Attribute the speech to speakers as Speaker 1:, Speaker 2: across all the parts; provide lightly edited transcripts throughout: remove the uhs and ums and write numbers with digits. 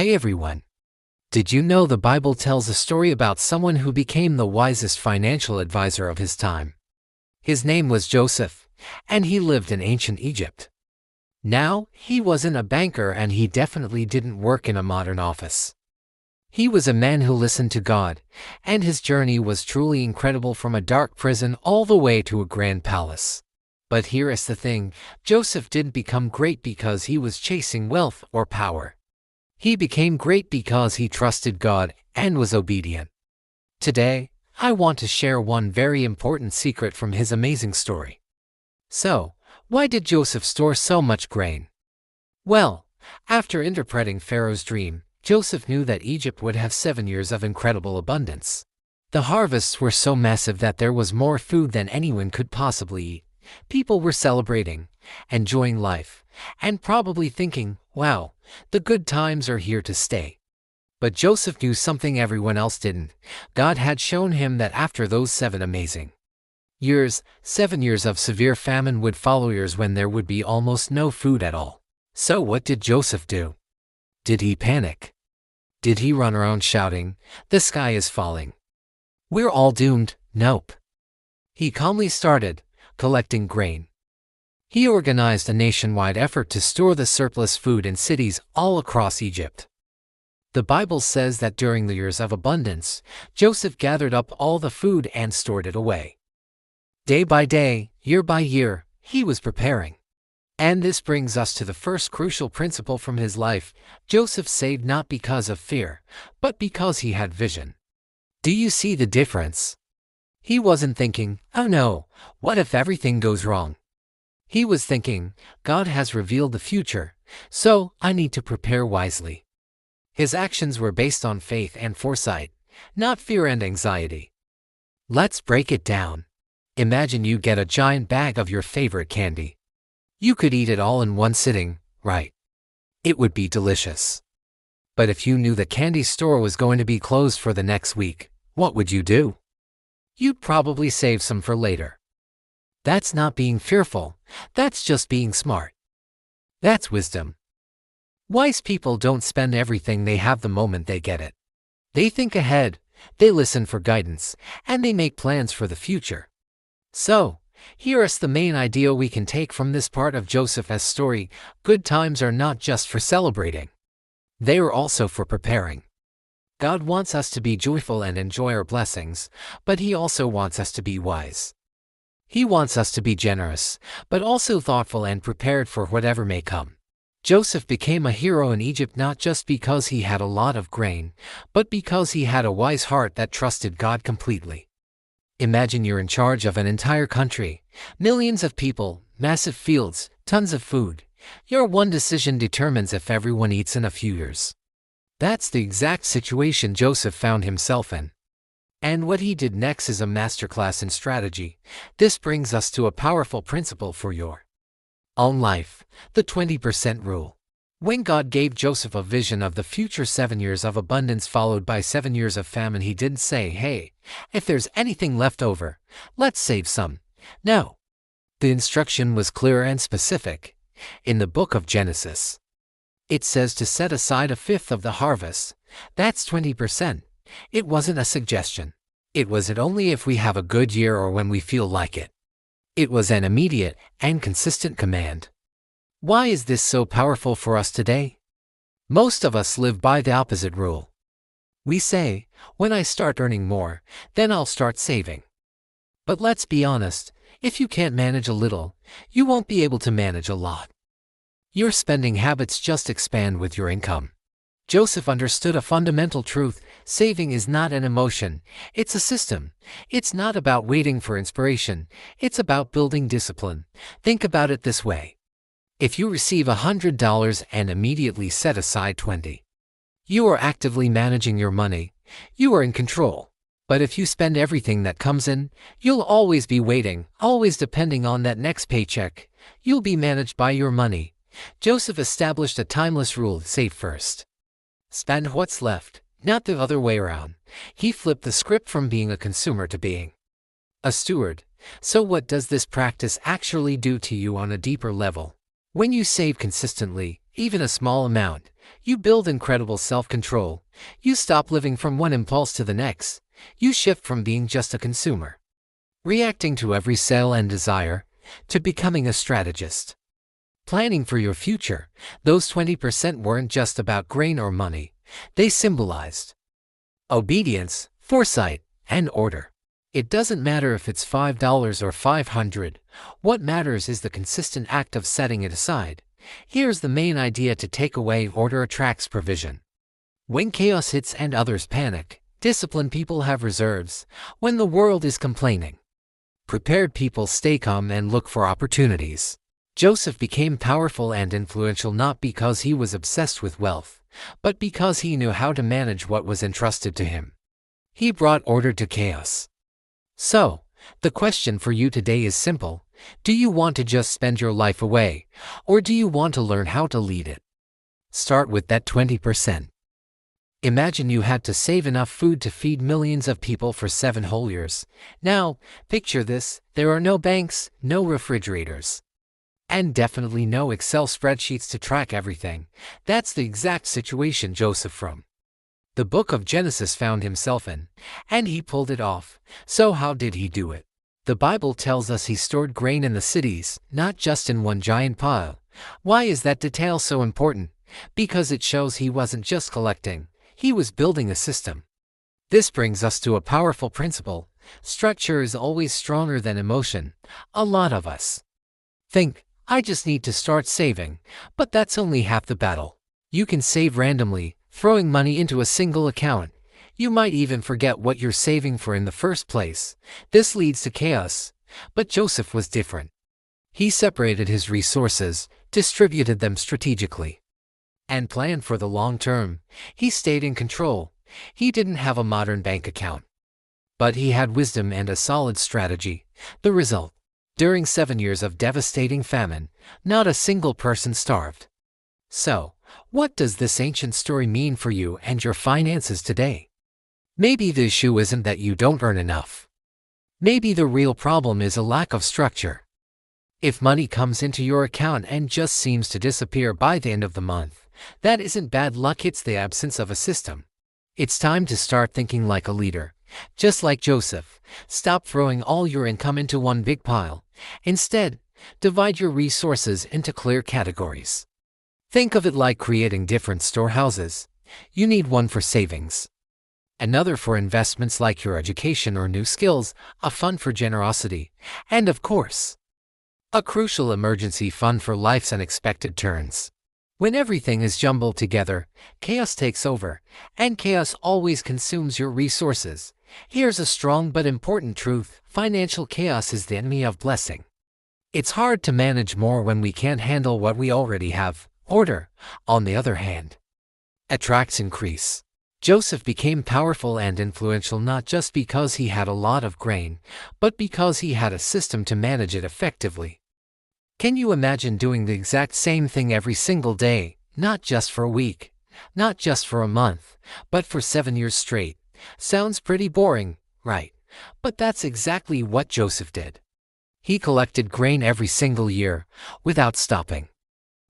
Speaker 1: Hey everyone! Did you know the Bible tells a story about someone who became the wisest financial advisor of his time? His name was Joseph, and he lived in ancient Egypt. Now, he wasn't a banker and he definitely didn't work in a modern office. He was a man who listened to God, and his journey was truly incredible, from a dark prison all the way to a grand palace. But here is the thing: Joseph didn't become great because he was chasing wealth or power. He became great because he trusted God and was obedient. Today, I want to share one very important secret from his amazing story. So, why did Joseph store so much grain? Well, after interpreting Pharaoh's dream, Joseph knew that Egypt would have 7 years of incredible abundance. The harvests were so massive that there was more food than anyone could possibly eat. People were celebrating, enjoying life, and probably thinking, wow, the good times are here to stay. But Joseph knew something everyone else didn't. God had shown him that after those 7 amazing years, 7 years of severe famine would follow years when there would be almost no food at all. So what did Joseph do? Did he panic? Did he run around shouting, "The sky is falling. We're all doomed"? Nope. He calmly started collecting grain. He organized a nationwide effort to store the surplus food in cities all across Egypt. The Bible says that during the years of abundance, Joseph gathered up all the food and stored it away. Day by day, year by year, he was preparing. And this brings us to the first crucial principle from his life: Joseph saved not because of fear, but because he had vision. Do you see the difference? He wasn't thinking, "Oh no, what if everything goes wrong?" He was thinking, "God has revealed the future, so I need to prepare wisely." His actions were based on faith and foresight, not fear and anxiety. Let's break it down. Imagine you get a giant bag of your favorite candy. You could eat it all in one sitting, right? It would be delicious. But if you knew the candy store was going to be closed for the next week, what would you do? You'd probably save some for later. That's not being fearful, that's just being smart. That's wisdom. Wise people don't spend everything they have the moment they get it. They think ahead, they listen for guidance, and they make plans for the future. So, here is the main idea we can take from this part of Joseph's story: good times are not just for celebrating. They are also for preparing. God wants us to be joyful and enjoy our blessings, but He also wants us to be wise. He wants us to be generous, but also thoughtful and prepared for whatever may come. Joseph became a hero in Egypt not just because he had a lot of grain, but because he had a wise heart that trusted God completely. Imagine you're in charge of an entire country, millions of people, massive fields, tons of food. Your one decision determines if everyone eats in a few years. That's the exact situation Joseph found himself in. And what he did next is a masterclass in strategy. This brings us to a powerful principle for your own life: the 20% rule. When God gave Joseph a vision of the future 7 years of abundance followed by 7 years of famine, He didn't say, "Hey, if there's anything left over, let's save some." No. The instruction was clear and specific. In the book of Genesis, it says to set aside a fifth of the harvest. That's 20%. It wasn't a suggestion. It wasn't only if we have a good year or when we feel like it. It was an immediate and consistent command. Why is this so powerful for us today? Most of us live by the opposite rule. We say, when I start earning more, then I'll start saving. But let's be honest, if you can't manage a little, you won't be able to manage a lot. Your spending habits just expand with your income. Joseph understood a fundamental truth: saving is not an emotion, it's a system. It's not about waiting for inspiration, it's about building discipline. Think about it this way. If you receive $100 and immediately set aside 20, you are actively managing your money. You are in control. But if you spend everything that comes in, you'll always be waiting, always depending on that next paycheck. You'll be managed by your money. Joseph established a timeless rule: save first. Spend what's left, not the other way around. He flipped the script from being a consumer to being a steward. So what does this practice actually do to you on a deeper level? When you save consistently, even a small amount, you build incredible self-control. You stop living from one impulse to the next. You shift from being just a consumer, reacting to every sale and desire, to becoming a strategist. Planning for your future, those 20% weren't just about grain or money. They symbolized obedience, foresight, and order. It doesn't matter if it's $5 or $500. What matters is the consistent act of setting it aside. Here's the main idea to take away: order attracts provision. When chaos hits and others panic, disciplined people have reserves. When the world is complaining, prepared people stay calm and look for opportunities. Joseph became powerful and influential not because he was obsessed with wealth, but because he knew how to manage what was entrusted to him. He brought order to chaos. So, the question for you today is simple. Do you want to just spend your life away, or do you want to learn how to lead it? Start with that 20%. Imagine you had to save enough food to feed millions of people for 7 whole years. Now, picture this: there are no banks, no refrigerators, and definitely no Excel spreadsheets to track everything. That's the exact situation Joseph from the book of Genesis found himself in, and he pulled it off. So how did he do it? The Bible tells us he stored grain in the cities, not just in one giant pile. Why is that detail so important? Because it shows he wasn't just collecting, he was building a system. This brings us to a powerful principle: structure is always stronger than emotion. A lot of us think, I just need to start saving, but that's only half the battle. You can save randomly, throwing money into a single account. You might even forget what you're saving for in the first place. This leads to chaos. But Joseph was different. He separated his resources, distributed them strategically, and planned for the long term. He stayed in control. He didn't have a modern bank account, but he had wisdom and a solid strategy. The result: during 7 years of devastating famine, not a single person starved. So, what does this ancient story mean for you and your finances today? Maybe the issue isn't that you don't earn enough. Maybe the real problem is a lack of structure. If money comes into your account and just seems to disappear by the end of the month, that isn't bad luck, it's the absence of a system. It's time to start thinking like a leader. Just like Joseph, stop throwing all your income into one big pile. Instead, divide your resources into clear categories. Think of it like creating different storehouses. You need one for savings, another for investments like your education or new skills, a fund for generosity, and of course, a crucial emergency fund for life's unexpected turns. When everything is jumbled together, chaos takes over, and chaos always consumes your resources. Here's a strong but important truth: financial chaos is the enemy of blessing. It's hard to manage more when we can't handle what we already have. Order, on the other hand, attracts increase. Joseph became powerful and influential not just because he had a lot of grain, but because he had a system to manage it effectively. Can you imagine doing the exact same thing every single day, not just for a week, not just for a month, but for 7 years straight? Sounds pretty boring, right? But that's exactly what Joseph did. He collected grain every single year, without stopping.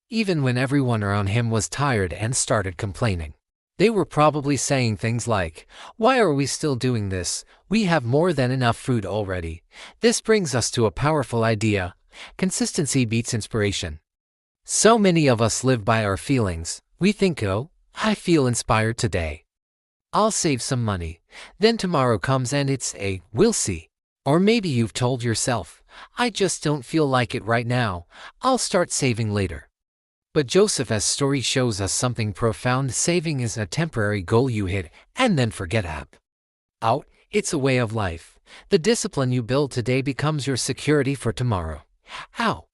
Speaker 1: Even when everyone around him was tired and started complaining. They were probably saying things like, "Why are we still doing this? We have more than enough food already." This brings us to a powerful idea: consistency beats inspiration. So many of us live by our feelings. We think, oh, I feel inspired today, I'll save some money. Then tomorrow comes and it's a, we'll see. Or maybe you've told yourself, I just don't feel like it right now, I'll start saving later. But Joseph's story shows us something profound: saving is a temporary goal you hit and then forget about. It's a way of life. The discipline you build today becomes your security for tomorrow. How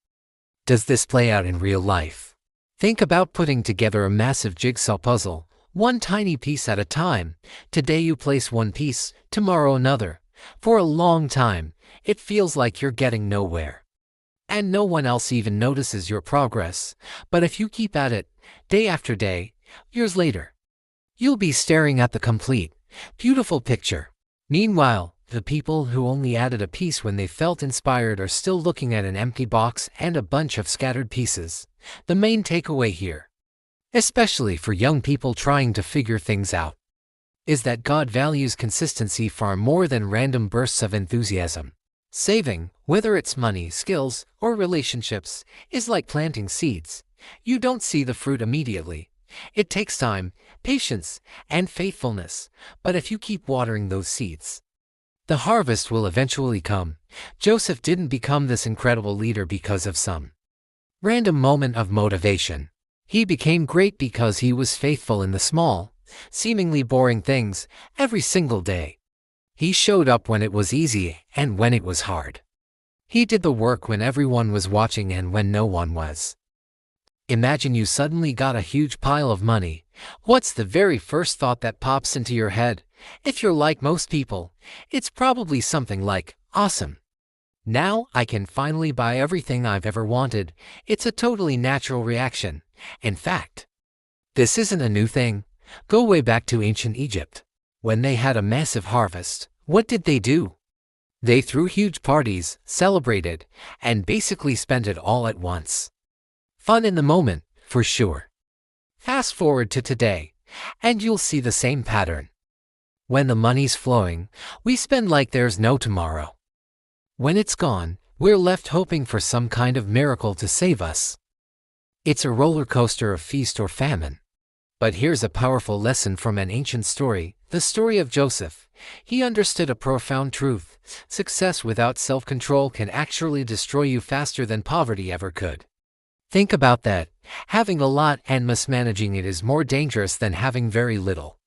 Speaker 1: does this play out in real life? Think about putting together a massive jigsaw puzzle, one tiny piece at a time. Today you place one piece, tomorrow another. For a long time, it feels like you're getting nowhere, and no one else even notices your progress. But if you keep at it, day after day, years later, you'll be staring at the complete, beautiful picture. Meanwhile, the people who only added a piece when they felt inspired are still looking at an empty box and a bunch of scattered pieces. the main takeaway here, especially for young people trying to figure things out, is that God values consistency far more than random bursts of enthusiasm. Saving, whether it's money, skills, or relationships, is like planting seeds. You don't see the fruit immediately. It takes time, patience, and faithfulness, but if you keep watering those seeds, the harvest will eventually come. Joseph didn't become this incredible leader because of some random moment of motivation. He became great because he was faithful in the small, seemingly boring things every single day. He showed up when it was easy and when it was hard. He did the work when everyone was watching and when no one was. Imagine you suddenly got a huge pile of money. What's the very first thought that pops into your head? If you're like most people, it's probably something like, awesome. Now I can finally buy everything I've ever wanted. It's a totally natural reaction. In fact, this isn't a new thing. Go way back to ancient Egypt. When they had a massive harvest, what did they do? They threw huge parties, celebrated, and basically spent it all at once. Fun in the moment, for sure. Fast forward to today, and you'll see the same pattern. When the money's flowing, we spend like there's no tomorrow. When it's gone, we're left hoping for some kind of miracle to save us. It's a roller coaster of feast or famine. But here's a powerful lesson from an ancient story, the story of Joseph. He understood a profound truth. Success without self-control can actually destroy you faster than poverty ever could. Think about that. Having a lot and mismanaging it is more dangerous than having very little.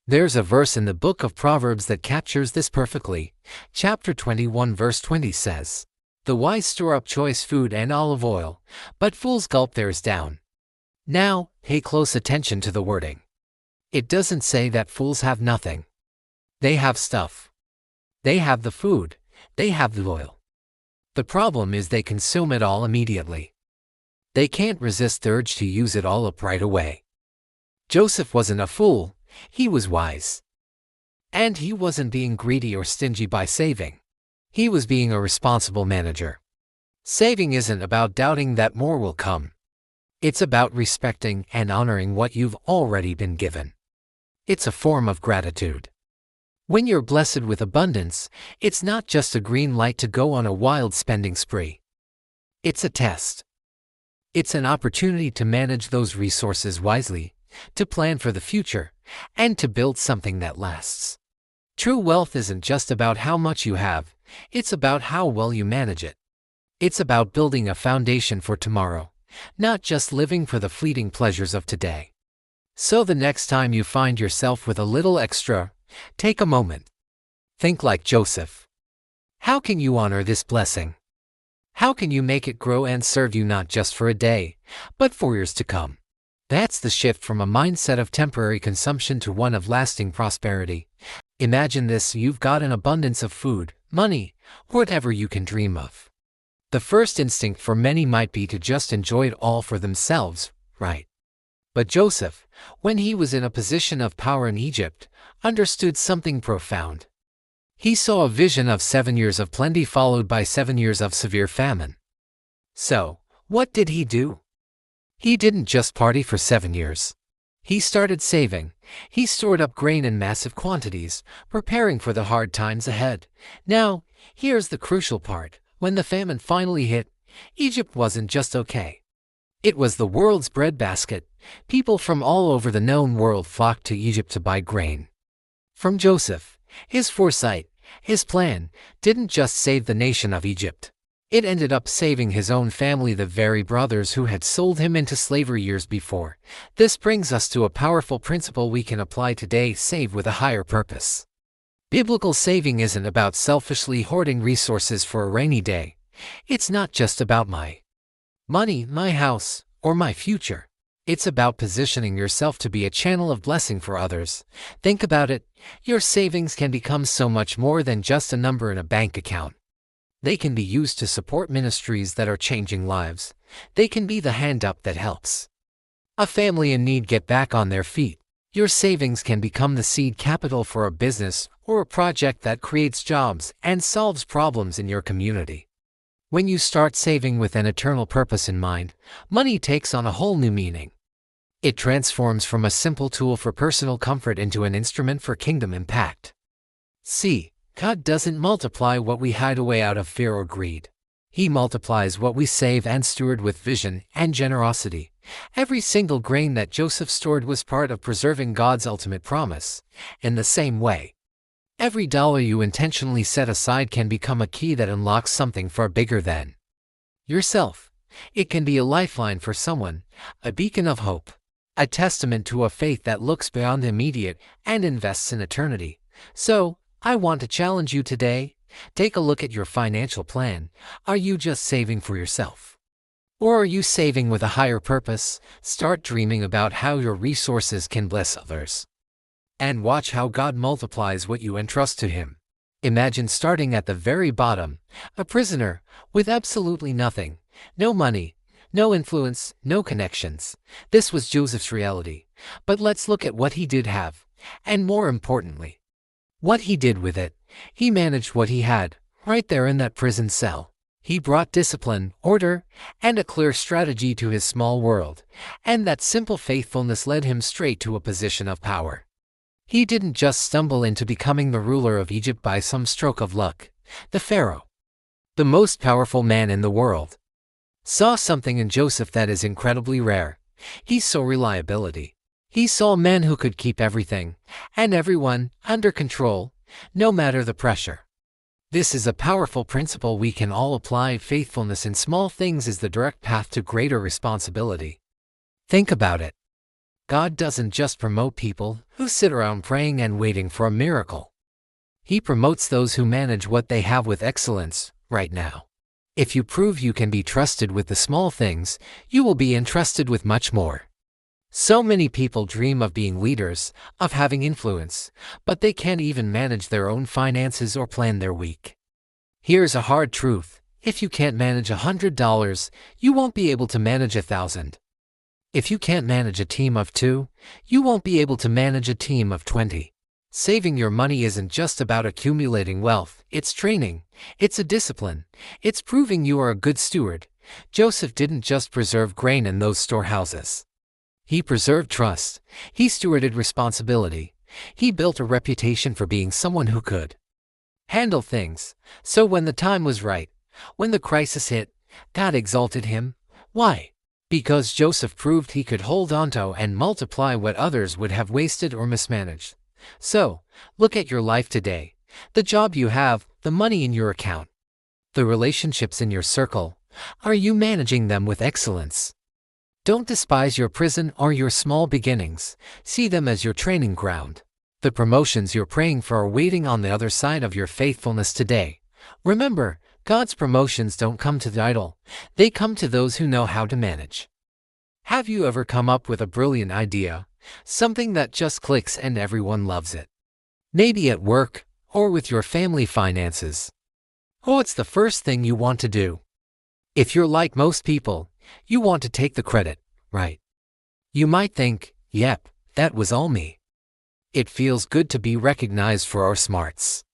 Speaker 1: There's a verse in the book of Proverbs that captures this perfectly. Chapter 21 verse 20 says, "The wise store up choice food and olive oil, but fools gulp theirs down." Now, pay close attention to the wording. It doesn't say that fools have nothing. They have stuff. They have the food. They have the oil. The problem is they consume it all immediately. They can't resist the urge to use it all up right away. Joseph wasn't a fool. He was wise. And he wasn't being greedy or stingy by saving. He was being a responsible manager. Saving isn't about doubting that more will come. It's about respecting and honoring what you've already been given. It's a form of gratitude. When you're blessed with abundance, it's not just a green light to go on a wild spending spree. It's a test. It's an opportunity to manage those resources wisely, to plan for the future, and to build something that lasts. True wealth isn't just about how much you have, it's about how well you manage it. It's about building a foundation for tomorrow, not just living for the fleeting pleasures of today. So the next time you find yourself with a little extra, take a moment. Think like Joseph. How can you honor this blessing? How can you make it grow and serve you not just for a day, but for years to come? That's the shift from a mindset of temporary consumption to one of lasting prosperity. Imagine this: you've got an abundance of food, money, whatever you can dream of. The first instinct for many might be to just enjoy it all for themselves, right? But Joseph, when he was in a position of power in Egypt, understood something profound. He saw a vision of 7 years of plenty followed by 7 years of severe famine. So, what did he do? He didn't just party for 7 years. He started saving. He stored up grain in massive quantities, preparing for the hard times ahead. Now, here's the crucial part. When the famine finally hit, Egypt wasn't just okay. It was the world's breadbasket. People from all over the known world flocked to Egypt to buy grain. From Joseph, his foresight, his plan, didn't just save the nation of Egypt. It ended up saving his own family, the very brothers who had sold him into slavery years before. This brings us to a powerful principle we can apply today: save with a higher purpose. Biblical saving isn't about selfishly hoarding resources for a rainy day. It's not just about my money, my house, or my future. It's about positioning yourself to be a channel of blessing for others. Think about it. Your savings can become so much more than just a number in a bank account. They can be used to support ministries that are changing lives. They can be the hand up that helps a family in need get back on their feet. Your savings can become the seed capital for a business or a project that creates jobs and solves problems in your community. When you start saving with an eternal purpose in mind, money takes on a whole new meaning. It transforms from a simple tool for personal comfort into an instrument for kingdom impact. See, God doesn't multiply what we hide away out of fear or greed. He multiplies what we save and steward with vision and generosity. Every single grain that Joseph stored was part of preserving God's ultimate promise. In the same way, every dollar you intentionally set aside can become a key that unlocks something far bigger than yourself. It can be a lifeline for someone, a beacon of hope, a testament to a faith that looks beyond the immediate and invests in eternity. So, I want to challenge you today. Take a look at your financial plan. Are you just saving for yourself? Or are you saving with a higher purpose? Start dreaming about how your resources can bless others. And watch how God multiplies what you entrust to Him. Imagine starting at the very bottom, a prisoner, with absolutely nothing, no money, no influence, no connections. This was Joseph's reality. But let's look at what he did have, and more importantly, what he did with it. He managed what he had, right there in that prison cell. He brought discipline, order, and a clear strategy to his small world, and that simple faithfulness led him straight to a position of power. He didn't just stumble into becoming the ruler of Egypt by some stroke of luck. The Pharaoh, the most powerful man in the world, saw something in Joseph that is incredibly rare. He saw reliability. He saw men who could keep everything and everyone under control, no matter the pressure. This is a powerful principle we can all apply. Faithfulness in small things is the direct path to greater responsibility. Think about it. God doesn't just promote people who sit around praying and waiting for a miracle. He promotes those who manage what they have with excellence right now. If you prove you can be trusted with the small things, you will be entrusted with much more. So many people dream of being leaders, of having influence, but they can't even manage their own finances or plan their week. Here's a hard truth. If you can't manage $100, you won't be able to manage 1,000. If you can't manage a team of 2, you won't be able to manage a team of 20. Saving your money isn't just about accumulating wealth, it's training, it's a discipline, it's proving you are a good steward. Joseph didn't just preserve grain in those storehouses. He preserved trust. He stewarded responsibility. He built a reputation for being someone who could handle things. So when the time was right, when the crisis hit, God exalted him. Why? Because Joseph proved he could hold onto and multiply what others would have wasted or mismanaged. So, look at your life today. The job you have, the money in your account, the relationships in your circle. Are you managing them with excellence? Don't despise your prison or your small beginnings. See them as your training ground. The promotions you're praying for are waiting on the other side of your faithfulness today. Remember, God's promotions don't come to the idle. They come to those who know how to manage. Have you ever come up with a brilliant idea? Something that just clicks and everyone loves it? Maybe at work, or with your family finances. Oh, it's the first thing you want to do. If you're like most people, you want to take the credit, right? You might think, yep, that was all me. It feels good to be recognized for our smarts.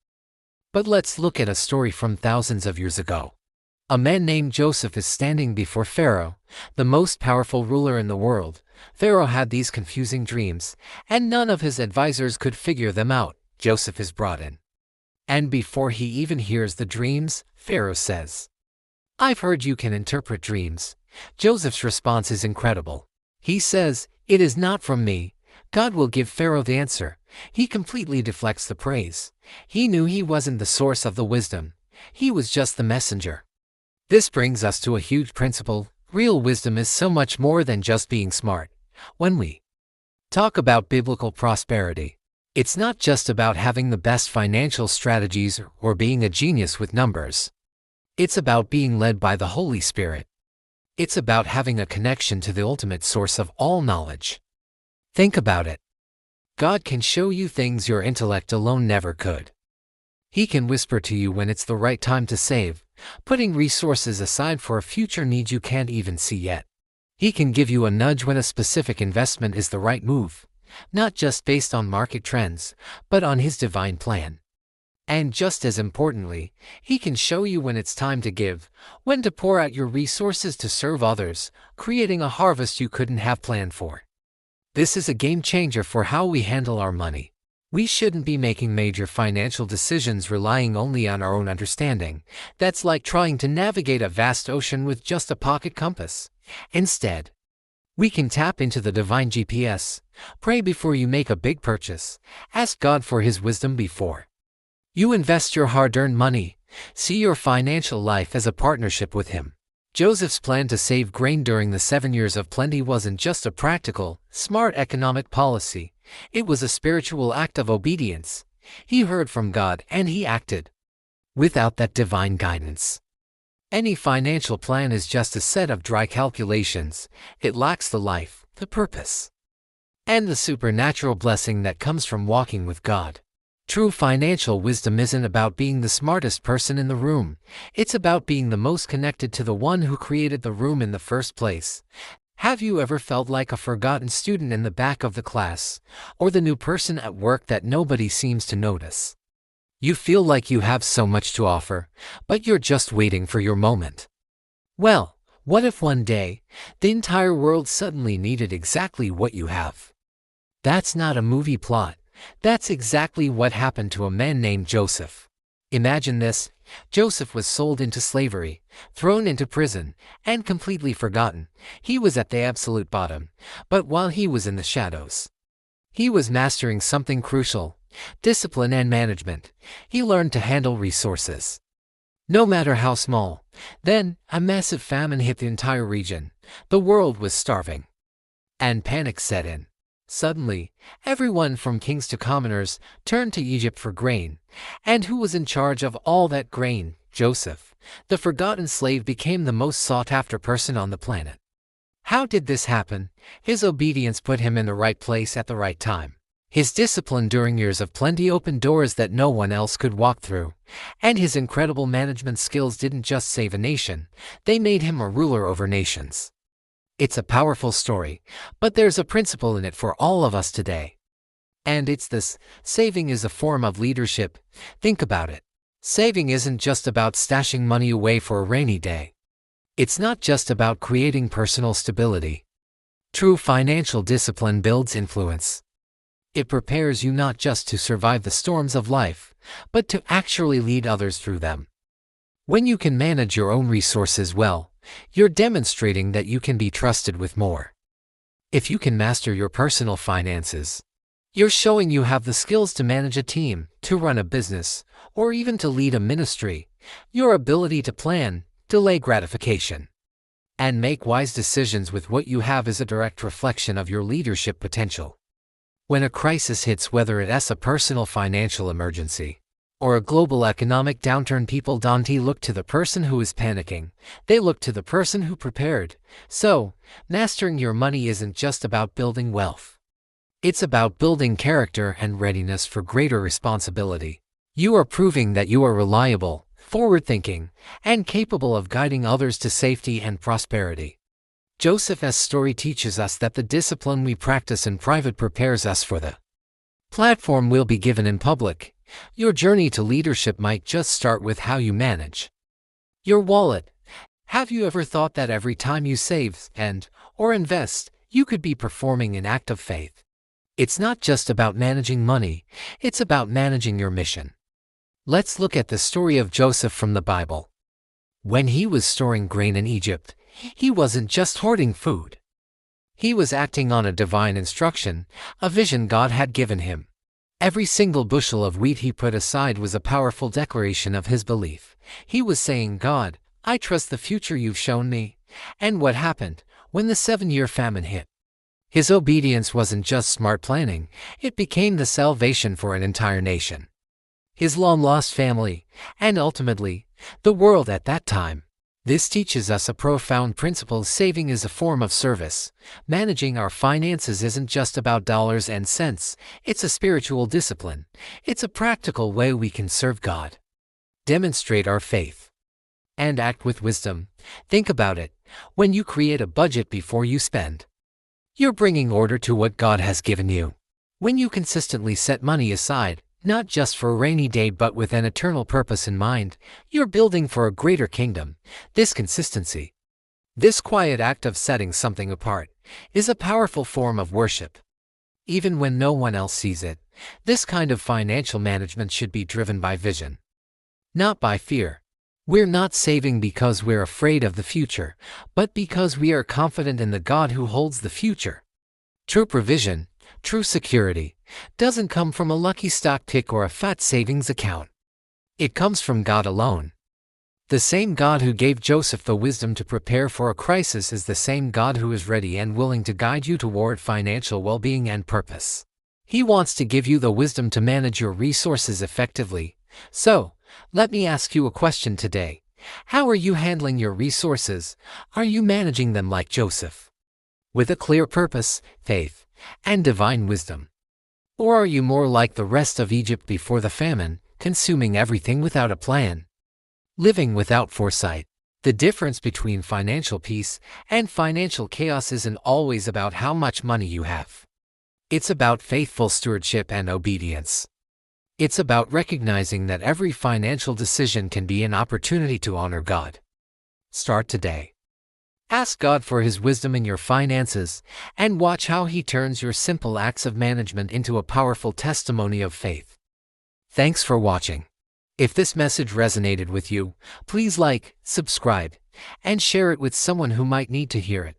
Speaker 1: But let's look at a story from thousands of years ago. A man named Joseph is standing before Pharaoh, the most powerful ruler in the world. Pharaoh had these confusing dreams, and none of his advisors could figure them out. Joseph is brought in. And before he even hears the dreams, Pharaoh says, "I've heard you can interpret dreams." Joseph's response is incredible. He says, "It is not from me." God will give Pharaoh the answer. He completely deflects the praise. He knew he wasn't the source of the wisdom. He was just the messenger. This brings us to a huge principle. Real wisdom is so much more than just being smart. When we talk about biblical prosperity, it's not just about having the best financial strategies or being a genius with numbers. It's about being led by the Holy Spirit. It's about having a connection to the ultimate source of all knowledge. Think about it. God can show you things your intellect alone never could. He can whisper to you when it's the right time to save, putting resources aside for a future need you can't even see yet. He can give you a nudge when a specific investment is the right move, not just based on market trends, but on His divine plan. And just as importantly, He can show you when it's time to give, when to pour out your resources to serve others, creating a harvest you couldn't have planned for. This is a game changer for how we handle our money. We shouldn't be making major financial decisions relying only on our own understanding. That's like trying to navigate a vast ocean with just a pocket compass. Instead, we can tap into the divine GPS. Pray before you make a big purchase. Ask God for His wisdom before you invest your hard-earned money. See your financial life as a partnership with Him. Joseph's plan to save grain during the 7 years of plenty wasn't just a practical, smart economic policy. It was a spiritual act of obedience. He heard from God and he acted. Without that divine guidance, any financial plan is just a set of dry calculations. It lacks the life, the purpose, and the supernatural blessing that comes from walking with God. True financial wisdom isn't about being the smartest person in the room. It's about being the most connected to the one who created the room in the first place. Have you ever felt like a forgotten student in the back of the class, or the new person at work that nobody seems to notice? You feel like you have so much to offer, but you're just waiting for your moment. Well, what if one day, the entire world suddenly needed exactly what you have? That's not a movie plot. That's exactly what happened to a man named Joseph. Imagine this. Joseph was sold into slavery, thrown into prison, and completely forgotten. He was at the absolute bottom, but while he was in the shadows, he was mastering something crucial: discipline and management. He learned to handle resources, no matter how small. Then, a massive famine hit the entire region. The world was starving, and panic set in. Suddenly, everyone from kings to commoners turned to Egypt for grain. And who was in charge of all that grain? Joseph. The forgotten slave became the most sought-after person on the planet. How did this happen? His obedience put him in the right place at the right time. His discipline during years of plenty opened doors that no one else could walk through. And his incredible management skills didn't just save a nation, they made him a ruler over nations. It's a powerful story, but there's a principle in it for all of us today. And it's this: saving is a form of leadership. Think about it. Saving isn't just about stashing money away for a rainy day. It's not just about creating personal stability. True financial discipline builds influence. It prepares you not just to survive the storms of life, but to actually lead others through them. When you can manage your own resources well, you're demonstrating that you can be trusted with more. If you can master your personal finances, you're showing you have the skills to manage a team, to run a business, or even to lead a ministry. Your ability to plan, delay gratification, and make wise decisions with what you have is a direct reflection of your leadership potential. When a crisis hits, whether it's a personal financial emergency or a global economic downturn, people don't look to the person who is panicking. They look to the person who prepared. So, mastering your money isn't just about building wealth. It's about building character and readiness for greater responsibility. You are proving that you are reliable, forward-thinking, and capable of guiding others to safety and prosperity. Joseph's story teaches us that the discipline we practice in private prepares us for the platform we'll be given in public. Your journey to leadership might just start with how you manage your wallet. Have you ever thought that every time you save or invest, you could be performing an act of faith? It's not just about managing money, it's about managing your mission. Let's look at the story of Joseph from the Bible. When he was storing grain in Egypt, he wasn't just hoarding food. He was acting on a divine instruction, a vision God had given him. Every single bushel of wheat he put aside was a powerful declaration of his belief. He was saying, "God, I trust the future you've shown me." And what happened when the 7-year famine hit? His obedience wasn't just smart planning, it became the salvation for an entire nation, his long-lost family, and ultimately, the world at that time. This teaches us a profound principle: saving is a form of service. Managing our finances isn't just about dollars and cents, it's a spiritual discipline. It's a practical way we can serve God, demonstrate our faith, and act with wisdom. Think about it. When you create a budget before you spend, you're bringing order to what God has given you. When you consistently set money aside, Not just for a rainy day but with an eternal purpose in mind. You're building for a greater kingdom. This consistency, this quiet act of setting something apart, is a powerful form of worship. Even when no one else sees it, this kind of financial management should be driven by vision, not by fear. We're not saving because we're afraid of the future, but because we are confident in the God who holds the future. True provision, true security, doesn't come from a lucky stock tick or a fat savings account. It comes from God alone. The same God who gave Joseph the wisdom to prepare for a crisis is the same God who is ready and willing to guide you toward financial well-being and purpose. He wants to give you the wisdom to manage your resources effectively. So, let me ask you a question today. How are you handling your resources? Are you managing them like Joseph, with a clear purpose, faith, and divine wisdom? Or are you more like the rest of Egypt before the famine, consuming everything without a plan, living without foresight? The difference between financial peace and financial chaos isn't always about how much money you have. It's about faithful stewardship and obedience. It's about recognizing that every financial decision can be an opportunity to honor God. Start today. Ask God for His wisdom in your finances, and watch how He turns your simple acts of management into a powerful testimony of faith. Thanks for watching. If this message resonated with you, please like, subscribe, and share it with someone who might need to hear it.